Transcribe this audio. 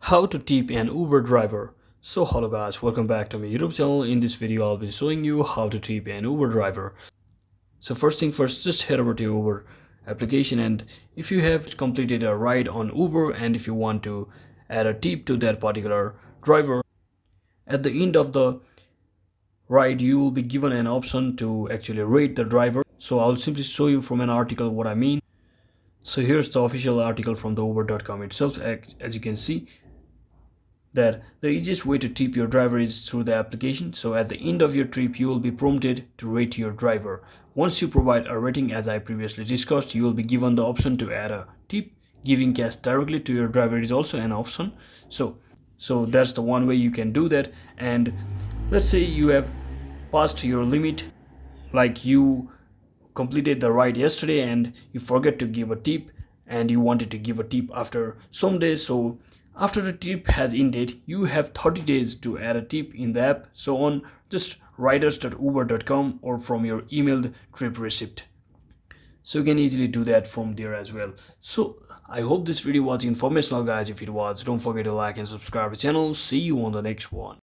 How to tip an Uber driver. So hello guys, welcome back to my YouTube channel. In this video I'll be showing you how to tip an Uber driver. So first thing first, just head over to your Uber application, and if you have completed a ride on Uber and if you want to add a tip to that particular driver, at the end of the ride you will be given an option to actually rate the driver. So I'll simply show you from an article what I mean. So here's the official article from the uber.com itself. As you can see, that the easiest way to tip your driver is through the application. So at the end of your trip you will be prompted to rate your driver. Once you provide a rating, as I previously discussed, you will be given the option to add a tip. Giving cash directly to your driver is also an option. So that's the one way you can do that. And let's say you have passed your limit, like you completed the ride yesterday and you forget to give a tip, and you wanted to give a tip after some days. So after the tip has ended, you have 30 days to add a tip in the app. So on just riders.uber.com or from your emailed trip receipt. So you can easily do that from there as well. So I hope this video was informational guys. If it was, don't forget to like and subscribe the channel. See you on the next one.